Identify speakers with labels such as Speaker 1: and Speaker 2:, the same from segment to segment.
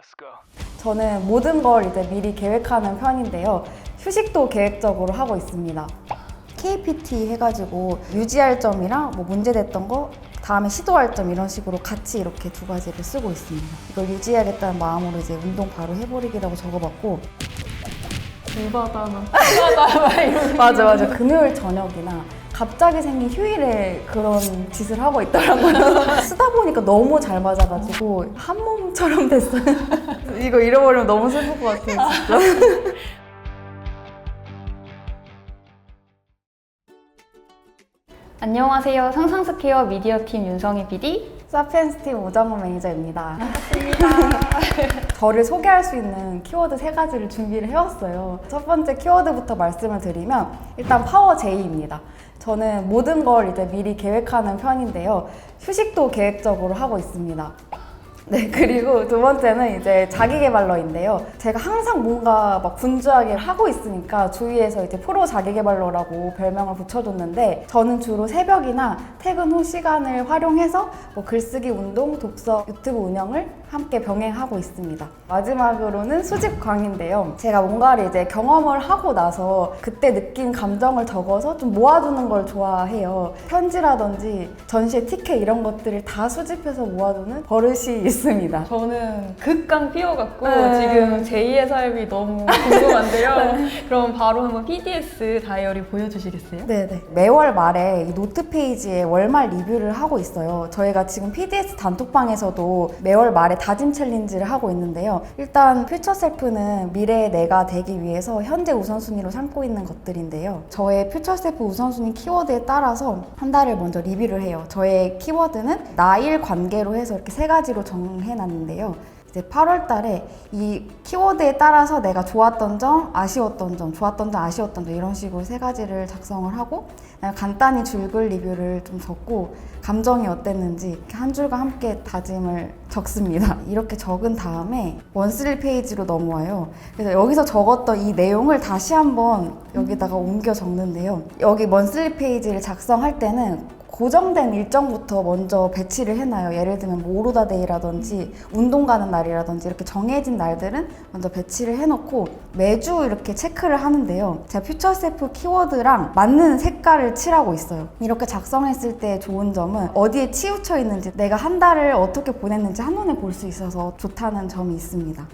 Speaker 1: Let's go.
Speaker 2: 저는 모든 걸 이제 미리 계획하는 편인데요. 휴식도 계획적으로 하고 있습니다. KPT 해가지고 유지할 점이랑 뭐 문제됐던 거, 다음에 시도할 점 이런 식으로 같이 이렇게 두 가지를 쓰고 있습니다. 이걸 유지해야겠다는 마음으로 이제 운동 바로 해버리기라고 적어봤고
Speaker 3: 물바다나
Speaker 2: 맞아. 금요일 저녁이나 갑자기 생긴 휴일에 그런 짓을 하고 있더라고요. 쓰다 보니까 너무 잘 맞아가지고 한 몸처럼 됐어요. 이거 잃어버리면 너무 슬플 것 같아요, 진짜.
Speaker 3: 안녕하세요. 상상스퀘어 미디어팀 윤성희 PD.
Speaker 2: 사피엔스팀 오정훈 매니저입니다. 저를 소개할 수 있는 키워드 3가지를 준비를 해왔어요. 첫 번째 키워드부터 말씀을 드리면 일단 파워 J입니다. 저는 모든 걸 이제 미리 계획하는 편인데요. 휴식도 계획적으로 하고 있습니다. 네, 그리고 두 번째는 이제 자기계발러인데요. 제가 항상 뭔가 막 분주하게 하고 있으니까 주위에서 이제 프로 자기계발러라고 별명을 붙여줬는데 저는 주로 새벽이나 퇴근 후 시간을 활용해서 뭐 글쓰기 운동, 독서, 유튜브 운영을 함께 병행하고 있습니다. 마지막으로는 수집광인데요. 제가 뭔가를 이제 경험을 하고 나서 그때 느낀 감정을 적어서 좀 모아두는 걸 좋아해요. 편지라든지 전시회 티켓 이런 것들을 다 수집해서 모아두는 버릇이 있습니다.
Speaker 3: 저는 극강 피어갖고
Speaker 2: 네.
Speaker 3: 지금 제2의 삶이 너무 궁금한데요. 그럼 바로 한번 PDS 다이어리 보여주시겠어요?
Speaker 2: 네네. 매월 말에 이 노트 페이지에 월말 리뷰를 하고 있어요. 저희가 지금 PDS 단톡방에서도 매월 말에 다짐 챌린지를 하고 있는데요. 일단 퓨처 셀프는 미래의 내가 되기 위해서 현재 우선순위로 삼고 있는 것들인데요. 저의 퓨처 셀프 우선순위 키워드에 따라서 한 달을 먼저 리뷰를 해요. 저의 키워드는 나일 관계로 해서 이렇게 3가지로 정해놨는데요. 이제 8월 달에 이 키워드에 따라서 내가 좋았던 점, 아쉬웠던 점, 좋았던 점, 아쉬웠던 점 이런 식으로 3가지를 작성을 하고 간단히 줄글 리뷰를 좀 적고 감정이 어땠는지 이렇게 한 줄과 함께 다짐을 적습니다. 이렇게 적은 다음에 원쓰리 페이지로 넘어와요. 그래서 여기서 적었던 이 내용을 다시 한번 여기다가 옮겨 적는데요. 여기 원쓰리 페이지를 작성할 때는 고정된 일정부터 먼저 배치를 해놔요. 예를 들면 뭐 오로다데이라든지 운동 가는 날이라든지 이렇게 정해진 날들은 먼저 배치를 해놓고 매주 이렇게 체크를 하는데요. 제가 퓨처셀프 키워드랑 맞는 색깔을 칠하고 있어요. 이렇게 작성했을 때 좋은 점은 어디에 치우쳐 있는지 내가 한 달을 어떻게 보냈는지 한눈에 볼 수 있어서 좋다는 점이 있습니다.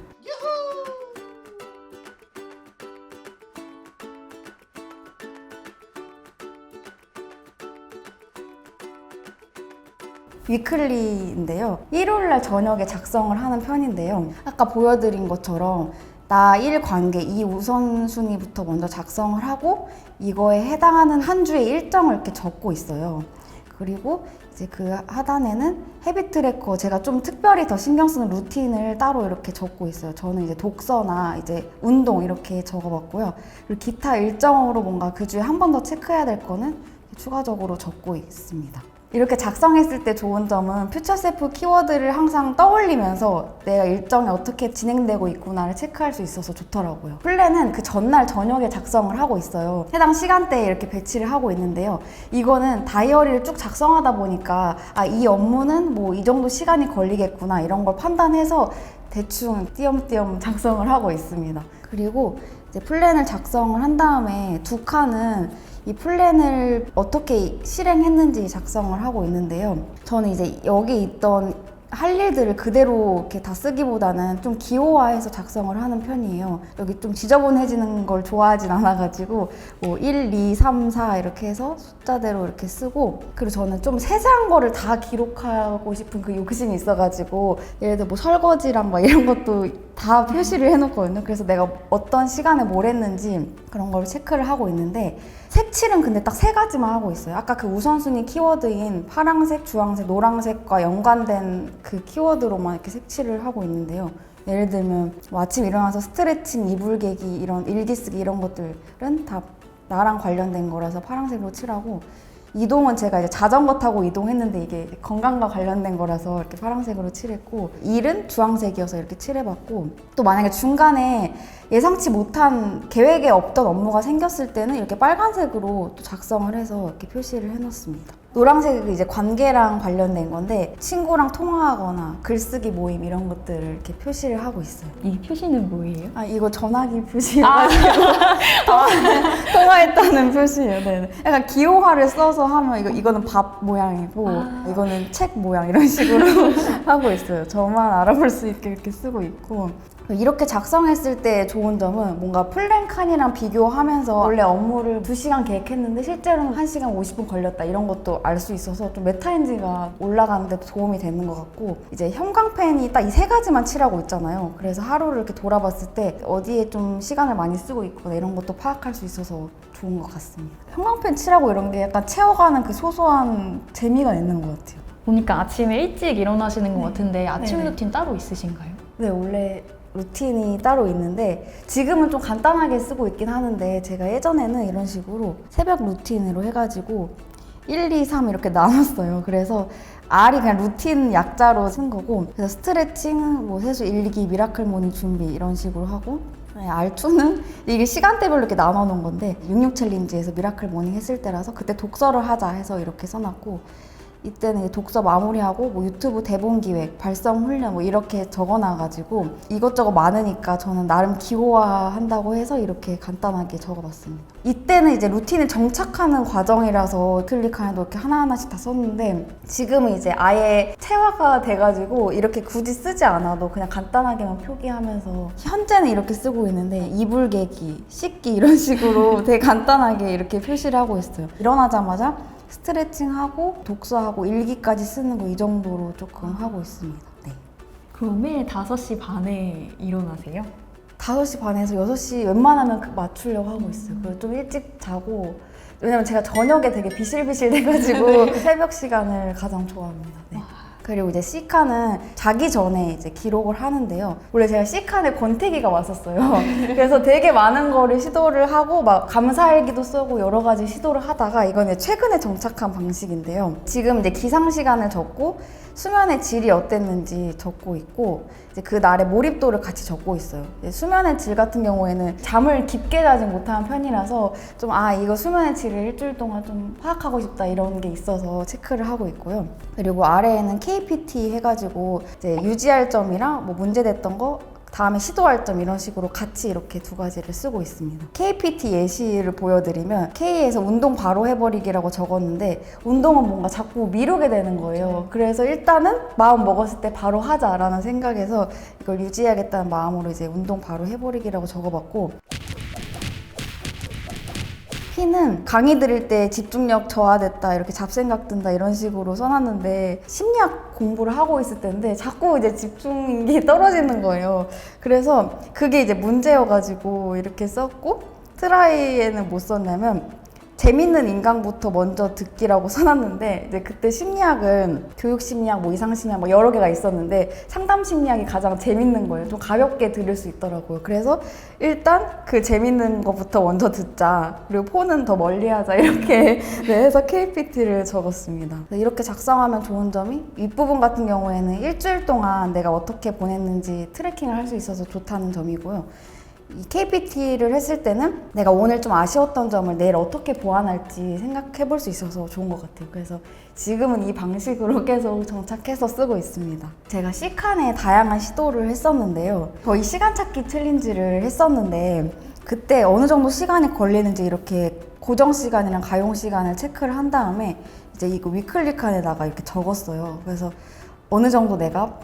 Speaker 2: 위클리인데요. 일요일날 저녁에 작성을 하는 편인데요. 아까 보여드린 것처럼 나 일 관계 이 우선순위부터 먼저 작성을 하고 이거에 해당하는 한 주의 일정을 이렇게 적고 있어요. 그리고 이제 그 하단에는 헤비 트래커, 제가 좀 특별히 더 신경 쓰는 루틴을 따로 이렇게 적고 있어요. 저는 이제 독서나 이제 운동 이렇게 적어봤고요. 그리고 기타 일정으로 뭔가 그 주에 한 번 더 체크해야 될 거는 추가적으로 적고 있습니다. 이렇게 작성했을 때 좋은 점은 퓨처셀프 키워드를 항상 떠올리면서 내가 일정이 어떻게 진행되고 있구나를 체크할 수 있어서 좋더라고요. 플랜은 그 전날 저녁에 작성을 하고 있어요. 해당 시간대에 이렇게 배치를 하고 있는데요. 이거는 다이어리를 쭉 작성하다 보니까 이 업무는 뭐 이 정도 시간이 걸리겠구나 이런 걸 판단해서 대충 띄엄띄엄 작성을 하고 있습니다. 그리고 이제 플랜을 작성을 한 다음에 두 칸은 이 플랜을 어떻게 실행했는지 작성을 하고 있는데요. 저는 이제 여기 있던 할 일들을 그대로 이렇게 다 쓰기보다는 좀 기호화해서 작성을 하는 편이에요. 여기 좀 지저분해지는 걸 좋아하진 않아가지고 뭐 1, 2, 3, 4 이렇게 해서 숫자대로 이렇게 쓰고, 그리고 저는 좀 세세한 거를 다 기록하고 싶은 그 욕심이 있어가지고 예를 들어 뭐 설거지랑 막 이런 것도 다 표시를 해놓거든요. 그래서 내가 어떤 시간에 뭘 했는지 그런 걸 체크를 하고 있는데 색칠은 근데 딱 3가지만 하고 있어요. 아까 그 우선순위 키워드인 파랑색, 주황색, 노란색과 연관된 그 키워드로만 이렇게 색칠을 하고 있는데요. 예를 들면 뭐 아침 일어나서 스트레칭, 이불 개기, 이런 일기 쓰기 이런 것들은 다 나랑 관련된 거라서 파란색으로 칠하고, 이동은 제가 이제 자전거 타고 이동했는데 이게 건강과 관련된 거라서 이렇게 파란색으로 칠했고, 일은 주황색이어서 이렇게 칠해봤고, 또 만약에 중간에 예상치 못한 계획에 없던 업무가 생겼을 때는 이렇게 빨간색으로 또 작성을 해서 이렇게 표시를 해놨습니다. 노란색이 이제 관계랑 관련된 건데 친구랑 통화하거나 글쓰기 모임 이런 것들을 이렇게 표시를 하고 있어요.
Speaker 3: 이 표시는 뭐예요?
Speaker 2: 아 이거 전화기 표시여가지고 통화했다는 표시예요. 네. 약간 기호화를 써서 하면 이거는 밥 모양이고 이거는 책 모양 이런 식으로 하고 있어요. 저만 알아볼 수 있게 이렇게 쓰고 있고. 이렇게 작성했을 때 좋은 점은 뭔가 플랜칸이랑 비교하면서 원래 업무를 2시간 계획했는데 실제로는 1시간 50분 걸렸다 이런 것도 알 수 있어서 좀 메타인지가 올라가는 데 도움이 되는 것 같고 이제 형광펜이 딱 이 3가지만 칠하고 있잖아요. 그래서 하루를 이렇게 돌아봤을 때 어디에 좀 시간을 많이 쓰고 있거나 이런 것도 파악할 수 있어서 좋은 것 같습니다. 형광펜 칠하고 이런 게 약간 채워가는 그 소소한 재미가 있는 것 같아요.
Speaker 3: 보니까 아침에 일찍 일어나시는 것 같은데 아침
Speaker 2: 네네.
Speaker 3: 루틴 따로 있으신가요?
Speaker 2: 네, 원래 루틴이 따로 있는데 지금은 좀 간단하게 쓰고 있긴 하는데 제가 예전에는 이런 식으로 새벽 루틴으로 해가지고 1, 2, 3 이렇게 나눴어요. 그래서 R이 그냥 루틴 약자로 쓴 거고 그래서 스트레칭, 뭐 세수 일기, 미라클 모닝 준비 이런 식으로 하고 R2는 이게 시간대별로 이렇게 나눠 놓은 건데 66 챌린지에서 미라클 모닝 했을 때라서 그때 독서를 하자 해서 이렇게 써놨고 이때는 독서 마무리하고 뭐 유튜브 대본 기획, 발성 훈련 뭐 이렇게 적어놔가지고 이것저것 많으니까 저는 나름 기호화한다고 해서 이렇게 간단하게 적어봤습니다. 이때는 이제 루틴을 정착하는 과정이라서 클릭하는도 이렇게 하나하나씩 다 썼는데 지금은 이제 아예 체화가 돼가지고 이렇게 굳이 쓰지 않아도 그냥 간단하게만 표기하면서 현재는 이렇게 쓰고 있는데 이불 개기, 씻기 이런 식으로 되게 간단하게 이렇게 표시를 하고 있어요. 일어나자마자 스트레칭하고 독서하고 일기까지 쓰는 거 이 정도로 조금 하고 있습니다. 네.
Speaker 3: 그럼 매일 5시 반에 일어나세요?
Speaker 2: 5시 반에서 6시 웬만하면 맞추려고 하고 있어요. 그리고 좀 일찍 자고 왜냐면 제가 저녁에 되게 비실비실 돼가지고 새벽 시간을 가장 좋아합니다. 네. 그리고 이제 C칸은 자기 전에 이제 기록을 하는데요. 원래 제가 C칸에 권태기가 왔었어요. 그래서 되게 많은 거를 시도를 하고 막 감사일기도 쓰고 여러 가지 시도를 하다가 이건 최근에 정착한 방식인데요. 지금 이제 기상 시간을 적고 수면의 질이 어땠는지 적고 있고 이제 그 날의 몰입도를 같이 적고 있어요. 수면의 질 같은 경우에는 잠을 깊게 자진 못하는 편이라서 좀 이거 수면의 질을 일주일 동안 좀 파악하고 싶다 이런 게 있어서 체크를 하고 있고요. 그리고 아래에는 KPT 해가지고 이제 유지할 점이랑 뭐 문제됐던 거 다음에 시도할 점 이런 식으로 같이 이렇게 2가지를 쓰고 있습니다. KPT 예시를 보여드리면 K에서 운동 바로 해버리기라고 적었는데 운동은 뭔가 자꾸 미루게 되는 거예요. 그래서 일단은 마음 먹었을 때 바로 하자라는 생각에서 이걸 유지해야겠다는 마음으로 이제 운동 바로 해버리기라고 적어봤고 P는 강의 들을 때 집중력 저하됐다 이렇게 잡생각 든다 이런 식으로 써놨는데 심리학 공부를 하고 있을 때인데 자꾸 이제 집중이 떨어지는 거예요. 그래서 그게 이제 문제여가지고 이렇게 썼고 트라이에는 못 썼냐면 재밌는 인강부터 먼저 듣기라고 써놨는데 이제 그때 심리학은 교육 심리학, 뭐 이상 심리학 뭐 여러 개가 있었는데 상담 심리학이 가장 재밌는 거예요. 좀 가볍게 들을 수 있더라고요. 그래서 일단 그 재밌는 거부터 먼저 듣자. 그리고 폰은 더 멀리 하자. 이렇게 해서 KPT를 적었습니다. 이렇게 작성하면 좋은 점이 윗부분 같은 경우에는 일주일 동안 내가 어떻게 보냈는지 트래킹을 할 수 있어서 좋다는 점이고요. 이 KPT를 했을 때는 내가 오늘 좀 아쉬웠던 점을 내일 어떻게 보완할지 생각해 볼 수 있어서 좋은 것 같아요. 그래서 지금은 이 방식으로 계속 정착해서 쓰고 있습니다. 제가 C칸에 다양한 시도를 했었는데요. 거의 시간 찾기 챌린지를 했었는데 그때 어느 정도 시간이 걸리는지 이렇게 고정 시간이랑 가용 시간을 체크를 한 다음에 이제 이거 위클리 칸에다가 이렇게 적었어요. 그래서 어느 정도 내가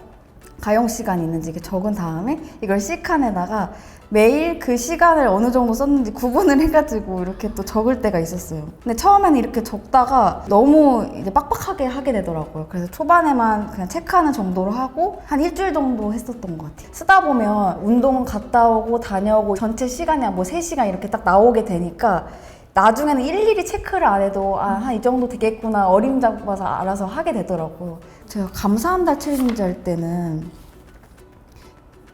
Speaker 2: 가용 시간이 있는지 이렇게 적은 다음에 이걸 C칸에다가 매일 그 시간을 어느 정도 썼는지 구분을 해가지고 이렇게 또 적을 때가 있었어요. 근데 처음에는 이렇게 적다가 너무 이제 빡빡하게 하게 되더라고요. 그래서 초반에만 그냥 체크하는 정도로 하고 한 일주일 정도 했었던 것 같아요. 쓰다 보면 운동 갔다 오고 다녀오고 전체 시간이 뭐 3시간 이렇게 딱 나오게 되니까 나중에는 일일이 체크를 안 해도 한 이 정도 되겠구나 어림잡아서 알아서 하게 되더라고요. 제가 감사한 달 챌린지 할 때는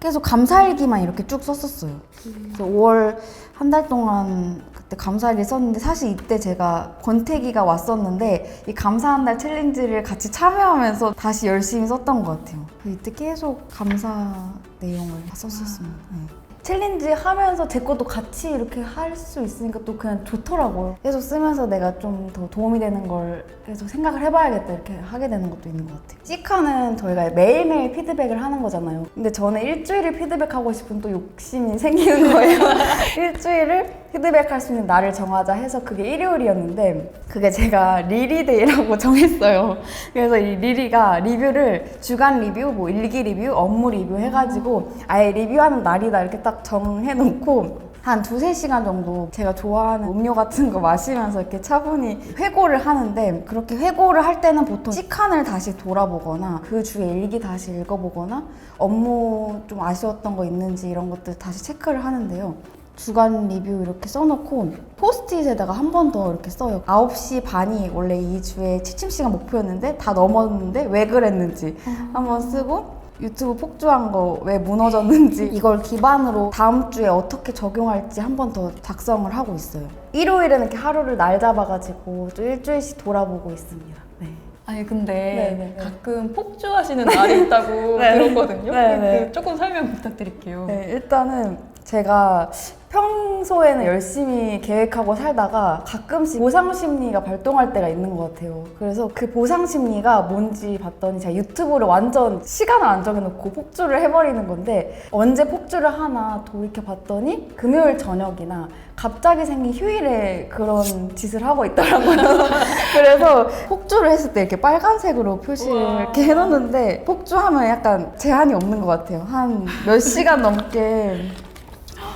Speaker 2: 계속 감사일기만 이렇게 쭉 썼었어요. 그래서 5월 한 달 동안 그때 감사일기 썼는데 사실 이때 제가 권태기가 왔었는데 이 감사한 달 챌린지를 같이 참여하면서 다시 열심히 썼던 것 같아요. 이때 계속 감사 내용을 다 썼었습니다. 네. 챌린지 하면서 제 것도 같이 이렇게 할 수 있으니까 또 그냥 좋더라고요. 계속 쓰면서 내가 좀 더 도움이 되는 걸 계속 생각을 해봐야겠다 이렇게 하게 되는 것도 있는 것 같아요. 시카는 저희가 매일매일 피드백을 하는 거잖아요. 근데 저는 일주일을 피드백하고 싶은 또 욕심이 생기는 거예요. 일주일을 피드백할 수 있는 날을 정하자 해서 그게 일요일이었는데 그게 제가 리리데이라고 정했어요. 그래서 이 리리가 리뷰를 주간 리뷰, 뭐 일기 리뷰, 업무 리뷰 해가지고 아예 리뷰하는 날이다 이렇게 딱 정해놓고 한 2-3시간 정도 제가 좋아하는 음료 같은 거 마시면서 이렇게 차분히 회고를 하는데 그렇게 회고를 할 때는 보통 시간을 다시 돌아보거나 그 주에 일기 다시 읽어보거나 업무 좀 아쉬웠던 거 있는지 이런 것들 다시 체크를 하는데요. 주간 리뷰 이렇게 써놓고 포스트잇에다가 한 번 더 이렇게 써요. 9시 반이 원래 이 주에 취침 시간 목표였는데 다 넘었는데 왜 그랬는지 한번 쓰고 유튜브 폭주한 거 왜 무너졌는지 이걸 기반으로 다음 주에 어떻게 적용할지 한 번 더 작성을 하고 있어요. 일요일에는 이렇게 하루를 날 잡아가지고 또 일주일씩 돌아보고 있습니다. 네.
Speaker 3: 아니 근데
Speaker 2: 네네네.
Speaker 3: 가끔 폭주하시는 날이 있다고
Speaker 2: 네네.
Speaker 3: 들었거든요.
Speaker 2: 네네.
Speaker 3: 그 조금 설명 부탁드릴게요.
Speaker 2: 네, 일단은 제가 평소에는 열심히 계획하고 살다가 가끔씩 보상심리가 발동할 때가 있는 것 같아요. 그래서 그 보상심리가 뭔지 봤더니 제가 유튜브를 완전 시간을 안 정해놓고 폭주를 해버리는 건데 언제 폭주를 하나 돌이켜봤더니 금요일 저녁이나 갑자기 생긴 휴일에 그런 짓을 하고 있더라고요. 그래서 폭주를 했을 때 이렇게 빨간색으로 표시를
Speaker 3: 우와.
Speaker 2: 이렇게 해놓는데 폭주하면 약간 제한이 없는 것 같아요. 한 몇 시간 넘게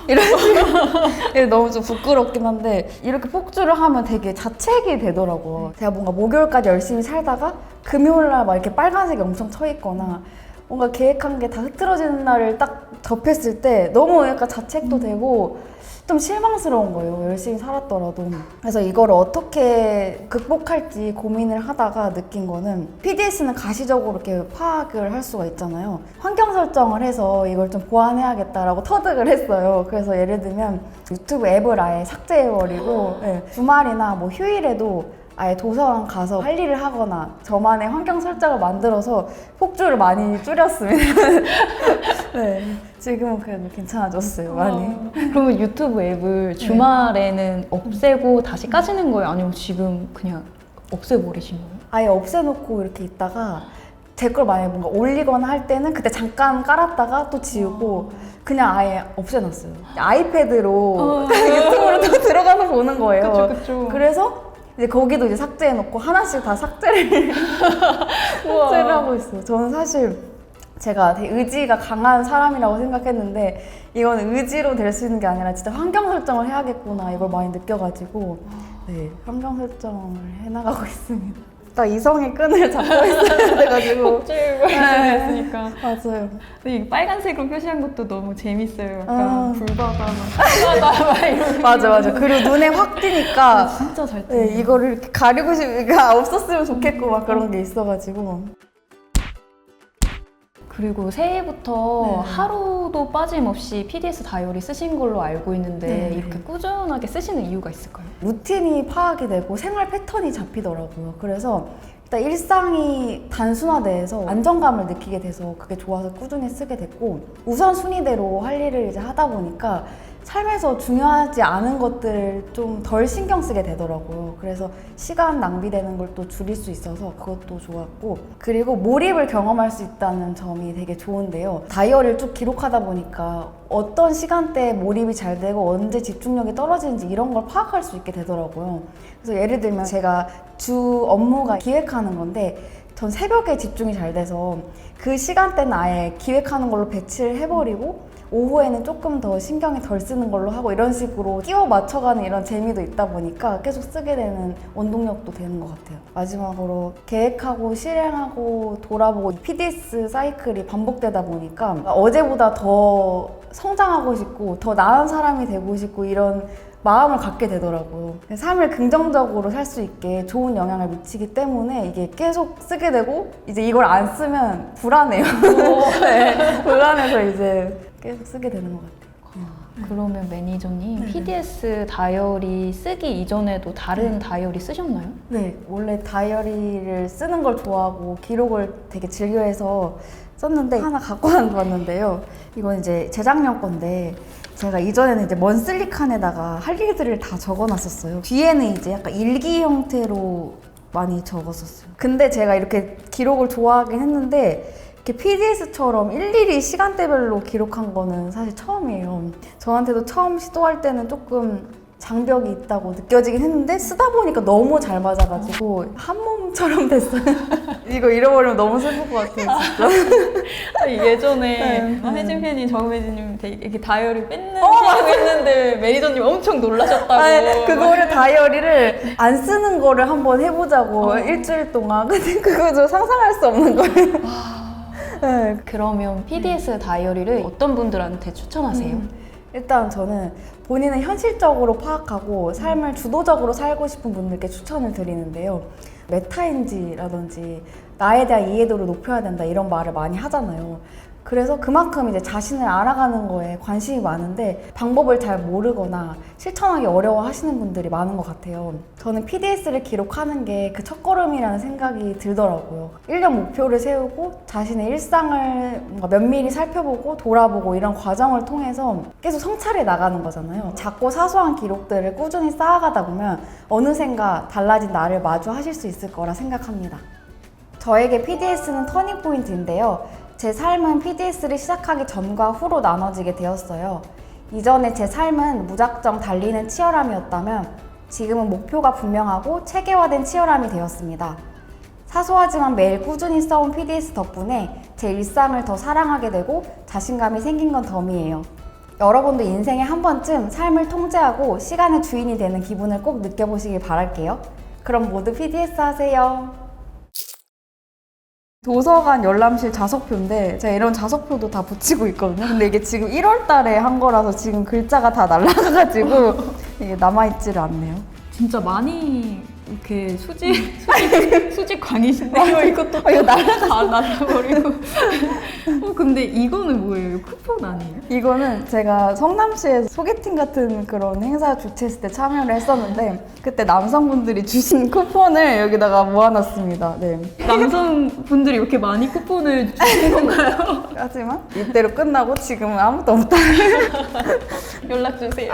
Speaker 2: 이런 식으로 너무 좀 부끄럽긴 한데 이렇게 폭주를 하면 되게 자책이 되더라고요. 제가 뭔가 목요일까지 열심히 살다가 금요일날 막 이렇게 빨간색이 엄청 쳐 있거나 뭔가 계획한 게 다 흐트러지는 날을 딱 접했을 때 너무 약간 자책도 되고 좀 실망스러운 거예요. 열심히 살았더라도. 그래서 이거를 어떻게 극복할지 고민을 하다가 느낀 거는 PDS는 가시적으로 이렇게 파악을 할 수가 있잖아요. 환경 설정을 해서 이걸 좀 보완해야겠다라고 터득을 했어요. 그래서 예를 들면 유튜브 앱을 아예 삭제해버리고 네, 주말이나 뭐 휴일에도 아예 도서관 가서 할 일을 하거나 저만의 환경 설정을 만들어서 폭주를 많이 줄였습니다. 네, 지금은 그래도 괜찮아졌어요, 많이.
Speaker 3: 그러면 유튜브 앱을 주말에는 없애고 다시 까지는 거예요? 아니면 지금 그냥 없애버리신 거예요?
Speaker 2: 아예 없애놓고 이렇게 있다가 제 걸 만약에 뭔가 올리거나 할 때는 그때 잠깐 깔았다가 또 지우고 그냥 아예 없애놨어요. 아이패드로 유튜브로 또 들어가서 보는 거예요.
Speaker 3: 그쵸.
Speaker 2: 그래서 이제 거기도 이제 삭제해놓고 하나씩 다 삭제를 하고 있어요. 저는 사실 제가 되게 의지가 강한 사람이라고 생각했는데 이건 의지로 될 수 있는 게 아니라 진짜 환경 설정을 해야겠구나 이걸 많이 느껴가지고 네, 환경 설정을 해나가고 있습니다. 딱 이성의 끈을 잡고 있어야 돼가지고
Speaker 3: 폭주고 있으니까.
Speaker 2: 맞아요.
Speaker 3: 근데 이 빨간색으로 표시한 것도 너무 재밌어요. 약간
Speaker 2: 아.
Speaker 3: 불바다, 바다 막 이런.
Speaker 2: 맞아. 그리고 눈에 확 띄니까
Speaker 3: 진짜 잘
Speaker 2: 네,
Speaker 3: 뜨네.
Speaker 2: 이거를 이렇게 가리고 싶으니까 없었으면 좋겠고 막 그런 게 있어가지고
Speaker 3: 그리고 새해부터
Speaker 2: 네.
Speaker 3: 하루도 빠짐없이 PDS 다이어리 쓰신 걸로 알고 있는데
Speaker 2: 네.
Speaker 3: 이렇게 꾸준하게 쓰시는 이유가 있을까요?
Speaker 2: 루틴이 파악이 되고 생활 패턴이 잡히더라고요. 그래서 일단 일상이 단순화돼서 안정감을 느끼게 돼서 그게 좋아서 꾸준히 쓰게 됐고 우선순위대로 할 일을 이제 하다 보니까 삶에서 중요하지 않은 것들을 좀 덜 신경 쓰게 되더라고요. 그래서 시간 낭비되는 걸 또 줄일 수 있어서 그것도 좋았고 그리고 몰입을 경험할 수 있다는 점이 되게 좋은데요. 다이어리를 쭉 기록하다 보니까 어떤 시간대에 몰입이 잘 되고 언제 집중력이 떨어지는지 이런 걸 파악할 수 있게 되더라고요. 그래서 예를 들면 제가 주 업무가 기획하는 건데 전 새벽에 집중이 잘 돼서 그 시간대는 아예 기획하는 걸로 배치를 해버리고 오후에는 조금 더 신경이 덜 쓰는 걸로 하고 이런 식으로 끼워 맞춰가는 이런 재미도 있다 보니까 계속 쓰게 되는 원동력도 되는 것 같아요. 마지막으로 계획하고 실행하고 돌아보고 PDS 사이클이 반복되다 보니까 어제보다 더 성장하고 싶고 더 나은 사람이 되고 싶고 이런 마음을 갖게 되더라고요. 삶을 긍정적으로 살 수 있게 좋은 영향을 미치기 때문에 이게 계속 쓰게 되고 이제 이걸 안 쓰면 불안해요. 네, 불안해서 이제 계속 쓰게 되는 것 같아요.
Speaker 3: 그러면 매니저님
Speaker 2: 네네.
Speaker 3: PDS 다이어리 쓰기 이전에도 다른 다이어리 쓰셨나요?
Speaker 2: 네, 원래 다이어리를 쓰는 걸 좋아하고 기록을 되게 즐겨해서 썼는데 하나 갖고 왔는데요. 이건 이제 재작년 건데 제가 이전에는 이제 먼슬리 칸에다가 할 일들을 다 적어놨었어요. 뒤에는 이제 약간 일기 형태로 많이 적었었어요. 근데 제가 이렇게 기록을 좋아하긴 했는데 이렇게 PDS처럼 일일이 시간대별로 기록한 거는 사실 처음이에요. 저한테도 처음 시도할 때는 조금 장벽이 있다고 느껴지긴 했는데 쓰다 보니까 너무 잘 맞아가지고 한 몸처럼 됐어요. 이거 잃어버리면 너무 슬플 것 같아요, 진짜.
Speaker 3: 예전에
Speaker 2: 네.
Speaker 3: 혜진 팬이 정매진님 되게 이렇게 다이어리 뺏는 시도를 했는데 매니저님 엄청 놀라셨다고.
Speaker 2: 아니, 그거를 다이어리를 안 쓰는 거를 한번 해보자고 일주일 동안. 근데 그거 좀 상상할 수 없는 거예요. 네.
Speaker 3: 그러면 PDS 다이어리를 어떤 분들한테 추천하세요?
Speaker 2: 일단 저는 본인은 현실적으로 파악하고 삶을 주도적으로 살고 싶은 분들께 추천을 드리는데요. 메타인지라든지 나에 대한 이해도를 높여야 된다 이런 말을 많이 하잖아요. 그래서 그만큼 이제 자신을 알아가는 거에 관심이 많은데 방법을 잘 모르거나 실천하기 어려워 하시는 분들이 많은 것 같아요. 저는 PDS를 기록하는 게 그 첫걸음이라는 생각이 들더라고요. 1년 목표를 세우고 자신의 일상을 뭔가 면밀히 살펴보고 돌아보고 이런 과정을 통해서 계속 성찰해 나가는 거잖아요. 작고 사소한 기록들을 꾸준히 쌓아가다 보면 어느샌가 달라진 나를 마주하실 수 있을 거라 생각합니다. 저에게 PDS는 터닝포인트인데요. 제 삶은 PDS를 시작하기 전과 후로 나눠지게 되었어요. 이전에 제 삶은 무작정 달리는 치열함이었다면 지금은 목표가 분명하고 체계화된 치열함이 되었습니다. 사소하지만 매일 꾸준히 써온 PDS 덕분에 제 일상을 더 사랑하게 되고 자신감이 생긴 건 덤이에요. 여러분도 인생에 한 번쯤 삶을 통제하고 시간의 주인이 되는 기분을 꼭 느껴보시길 바랄게요. 그럼 모두 PDS 하세요. 도서관 열람실 자석표인데 제가 이런 자석표도 다 붙이고 있거든요. 근데 이게 지금 1월 달에 한 거라서 지금 글자가 다 날아가가지고 이게 남아있지를 않네요.
Speaker 3: 진짜 많이 이렇게 수직광이신데요. 이것도
Speaker 2: 이거 날아가.
Speaker 3: 다 날아버리고. 근데 이거는 뭐예요? 쿠폰 아니에요?
Speaker 2: 이거는 제가 성남시에서 소개팅 같은 그런 행사 주최했을 때 참여를 했었는데 그때 남성분들이 주신 쿠폰을 여기다가 모아놨습니다. 네.
Speaker 3: 남성분들이 이렇게 많이 쿠폰을 주신 건가요?
Speaker 2: 하지만 이때로 끝나고 지금은 아무도 없다.
Speaker 3: 연락 주세요.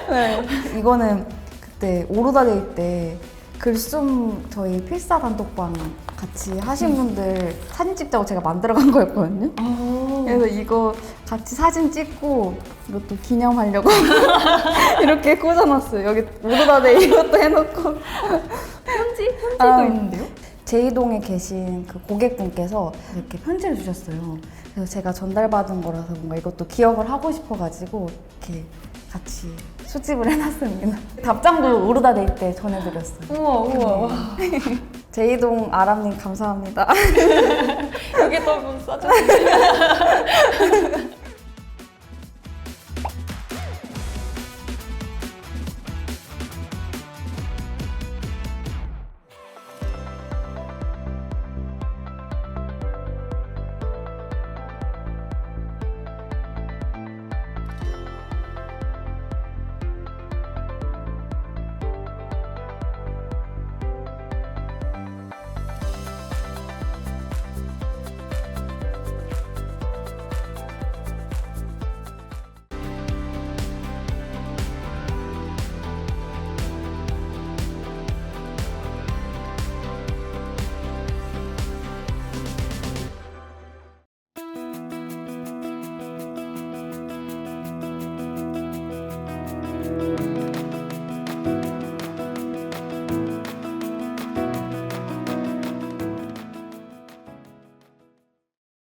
Speaker 2: 네. 이거는 그때 오로다데이 때 글숨 저희 필사 단톡방 같이 하신 분들 사진 찍자고 제가 만들어간 거였거든요. 그래서 이거 같이 사진 찍고 이것도 기념하려고 이렇게 꽂아놨어요. 여기 오로다데이 이것도 해놓고
Speaker 3: 편지도 있는데요?
Speaker 2: 제2동에 계신 그 고객분께서 이렇게 편지를 주셨어요. 그래서 제가 전달받은 거라서 뭔가 이것도 기억을 하고 싶어가지고 이렇게 같이 수집을 해놨습니다. 답장도 오르다데이 때 전해드렸어요.
Speaker 3: 우와.
Speaker 2: 제2동 아람님 감사합니다.
Speaker 3: 여기다 한번 써주세요.